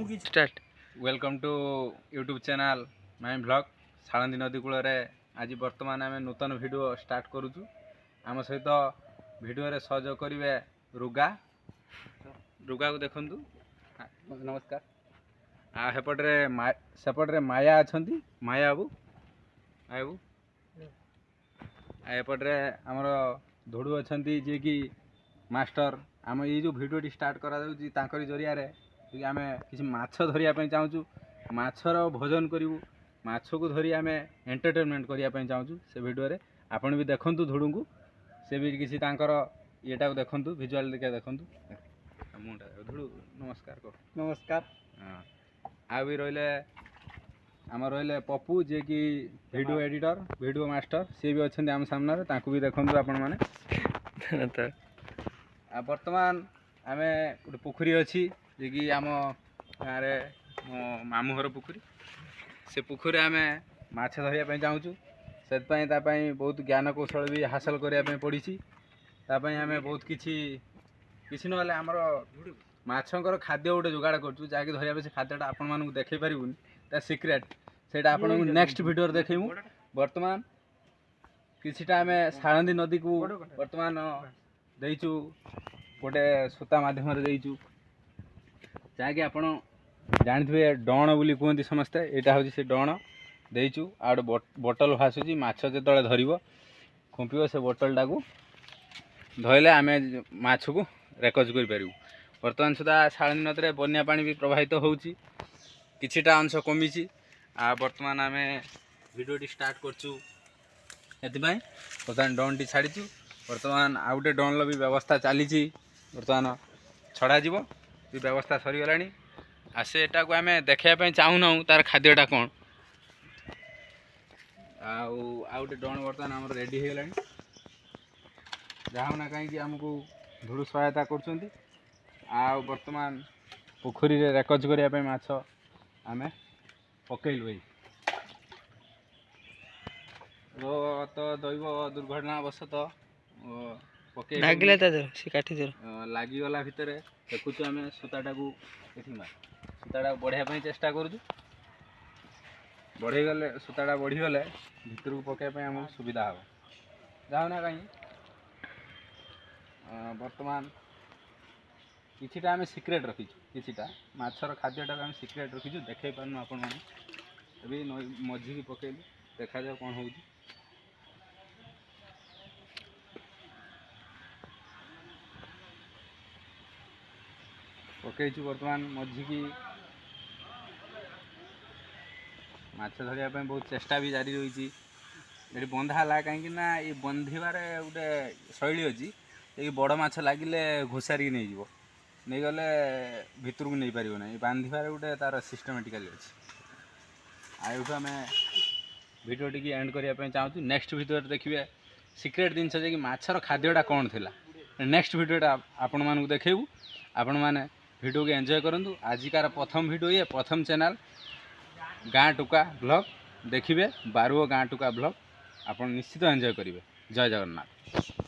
Start welcome to YouTube channel my blog Salandi नदी कूल आज बर्तमान आम नूतन वीडियो स्टार्ट करुचु। आम सहित वीडियो रे सहयोग करेंगे रुगा रुगा को देखु नमस्कार। सेपटे माया अच्छा माया बाबू बाबू एपटे आमर धोड़ू अच्छा जी कि मास्टर आम ये जो वीडियो स्टार्ट करा जरिया आम किसी माछ धरिया चाहूँ माछर भोजन करूँ माछ को धरी आम एंटरटेनमेंट करने चाहूँ से वीडियो रे आपण भी देखु धुड़ू को से भी किसी येटा को देखु विजुअल देखु मुंडा धुड़ू नमस्कार कह नमस्कार। हाँ आ भी रही आम रही पप्पू जे कि वीडियो एडिटर वीडियो मास्टर सी भी अच्छा आम सामने भी देखु आपण मैंने बर्तमान आम गोटे पोखरी अच्छी जे कि आम गाँव मो मामू घर पोखरी से पोखरी आम माछ धरिया चाहूँ से बहुत ज्ञान कौशल भी हासिल करने पड़ी आम बहुत किसी ना आमर माछर खाद्य गोटे जोगाड़ करूँ जहाँकि धरिया से खाद्यटा आपण मानक देखी पारूनी ता सिक्रेट से आपन नेक्स्ट वीडियो देखू। बर्तमान किसीटा आम साळंदी नदी को बर्तमान देचु गोटे सूता मध्यम देचु जहाँकि आप जानते डण बोली कहते समस्ते यहाँ हूँ से डण देचु आ बोतल भासुची माछ जो धर खुंपिव से बोतलटा को धरले आम माछ को रेकज कर। बर्तमान सुधा साळंदी नदी बन्या पानी भी प्रवाहित होउची किछिटा अंश कमी बर्तमान आम वीडियो स्टार्ट करचु बर्तमान डन टी छाड़ीचु बर्तमान आउ गोटे डन भी व्यवस्था चली बर्तमान छड़ा भी व्यवस्था सरीगला आटा को आम देखापी चाहूना तार खाद्यटा कौन आउ गोटे डन बर्तमान आम रेडी हो गला जहाँ कहीं आमको धूड़ सहायता कर बर्तमान पोखरी रे रेकज करने माछ आम पकईलु तो दैव दुर्घटनावशत लगिगला भितर देखुचु आम सूताटा को सूताटा बढ़ाई चेष्टा करुचु बढ़ईगले सूताटा बढ़ीगले भितर को पकड़ापी आमको सुविधा हम जाऊना कहीं बर्तमान किछिटा आम सिक्रेट रखीचु किछिटा माछर खाद्यटा आम सिक्रेट रखीचु देखई पारनु आपण माने अभी मझी की पकईलु देखा जाओ कौन होउची पकईचु बर्तमान मझी की माछ धरिया बहुत चेष्टा भी जारी रही ये बंधा है कहीं ये बंधार गोटे शैली अच्छी ये बड़ माछ लगिले घोषारी नहीं जीव नहीं गले भितर को नहीं पार ना बांधार गोटे तार सिस्टमेटिकाली अच्छी आठ आम भिडियो टी एंड करने चाहूँ नेक्स्ट वीडियो देखिए सिक्रेट जिनस कि माछर खाद्यटा कौन थी नेक्स्ट वीडियोटा आपण मानक देखू आपण मैंने वीडियो को एंजॉय करूँ। आजिकार प्रथम वीडियो ये प्रथम चैनल गाँ टुका ब्लॉग देखिए बारुओ गाँ टुका ब्लॉग आप निश्चित एंजॉय करेंगे। जय जगन्नाथ।